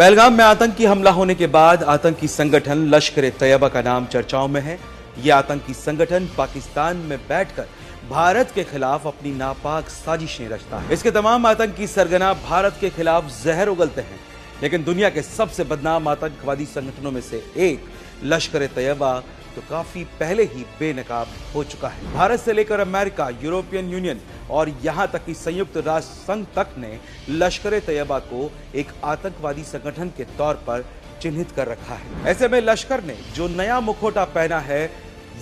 पहलगाम में आतंकी हमला होने के बाद आतंकी संगठन लश्कर-ए-तैयबा का नाम चर्चाओं में है। यह आतंकी संगठन पाकिस्तान में बैठकर भारत के खिलाफ अपनी नापाक साजिशें रचता है। इसके तमाम आतंकी सरगना भारत के खिलाफ जहर उगलते हैं, लेकिन दुनिया के सबसे बदनाम आतंकवादी संगठनों में से एक लश्कर-ए-तैयबा तो काफी पहले ही बेनकाब हो चुका है। भारत से लेकर अमेरिका, यूरोपियन यूनियन और यहां तक कि संयुक्त राष्ट्र संघ तक ने लश्कर-ए-तैयबा को एक आतंकवादी संगठन के तौर पर चिन्हित कर रखा है। ऐसे में लश्कर ने जो नया मुखौटा पहना है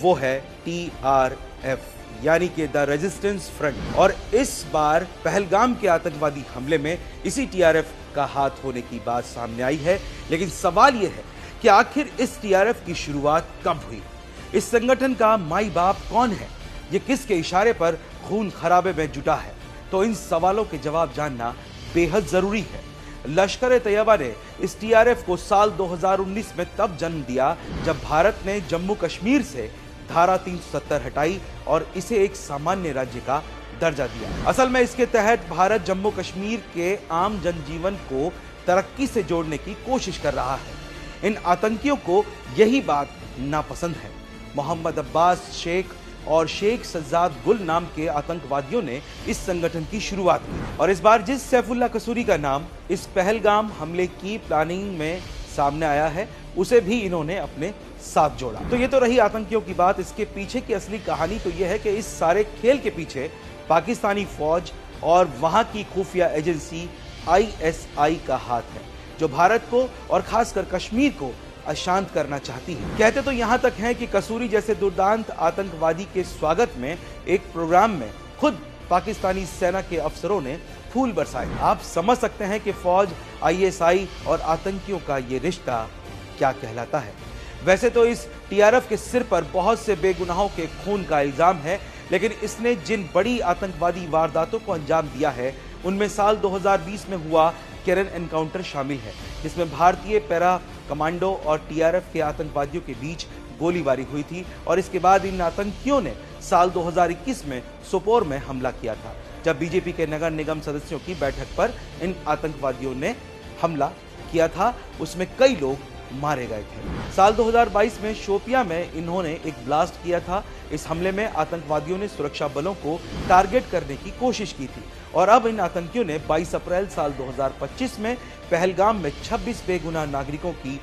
वो है TRF, यानी कि द रेजिस्टेंस फ्रंट। और इस बार पहलगाम के आतंकवादी हमले में इसी TRF का हाथ होने की बात सामने आई है। लेकिन सवाल यह है कि आखिर इस TRF की शुरुआत कब हुई? इस संगठन का माई बाप कौन है? ये किसके इशारे पर खून खराबे में जुटा है? तो इन सवालों के जवाब जानना बेहद जरूरी है। लश्कर-ए-तैयबा ने इस TRF को साल 2019 में तब जन्म दिया जब भारत ने जम्मू कश्मीर से धारा 370 हटाई और इसे एक सामान्य राज्य का दर्जा दिया। असल में इसके तहत भारत जम्मू कश्मीर के आम जनजीवन को तरक्की से जोड़ने की कोशिश कर रहा है। इन आतंकियों को यही बात नापसंद है। मोहम्मद अब्बास शेख और शेख सज्जाद गुल नाम के आतंकवादियों ने इस संगठन की शुरुआत की और इस बार जिस सैफुल्लाह कसूरी का नाम इस पहलगाम हमले की प्लानिंग में सामने आया है, उसे भी इन्होंने अपने साथ जोड़ा। तो ये तो रही आतंकियों की बात। इसके पीछे की असली कहानी तो यह है कि इस सारे खेल के पीछे पाकिस्तानी फौज और वहां की खुफिया एजेंसी ISI का हाथ है, जो भारत को और खासकर कश्मीर को अशांत करना चाहती है। कहते तो यहां तक हैं कि कसूरी जैसे दुर्दांत आतंकवादी के स्वागत में एक प्रोग्राम में खुद पाकिस्तानी सेना के अफसरों ने फूल बरसाए। आप समझ सकते हैं कि फौज, ISI और आतंकियों का ये रिश्ता क्या कहलाता है। वैसे तो इस TRF के सिर पर बहुत से बेगुनाहों के खून का इल्जाम है, लेकिन इसने जिन बड़ी आतंकवादी वारदातों को अंजाम दिया है उनमें साल 2020 में हुआ केरन एनकाउंटर शामिल है, जिसमें भारतीय पैरा कमांडो और TRF के आतंकवादियों के बीच गोलीबारी हुई थी। और इसके बाद इन आतंकियों ने साल 2021 में सोपोर में हमला किया था, जब बीजेपी के नगर निगम सदस्यों की बैठक पर इन आतंकवादियों ने हमला किया था। उसमें कई लोग मारे गए थे। साल 2022 में शोपिया में इन्होंने एक ब्लास्ट किया था। इस हमले में आतंकवादियों ने सुरक्षा बलों को टारगेट करने की कोशिश की थी और अब इन आतंकियों ने 22 अप्रैल साल 2025 में पहलगाम में 26 बेगुनाह नागरिकों की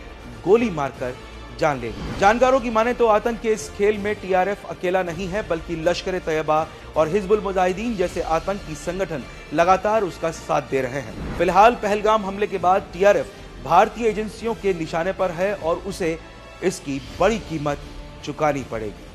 गोली मारकर जान ले ली। जानकारों की माने तो आतंक के इस खेल में TRF अकेला नहीं है, बल्कि लश्कर-ए-तैयबा और हिजबुल मुजाहिदीन जैसे आतंकी संगठन लगातार उसका साथ दे रहे हैं। फिलहाल पहलगाम हमले के बाद TRF भारतीय एजेंसियों के निशाने पर है और उसे इसकी बड़ी कीमत चुकानी पड़ेगी।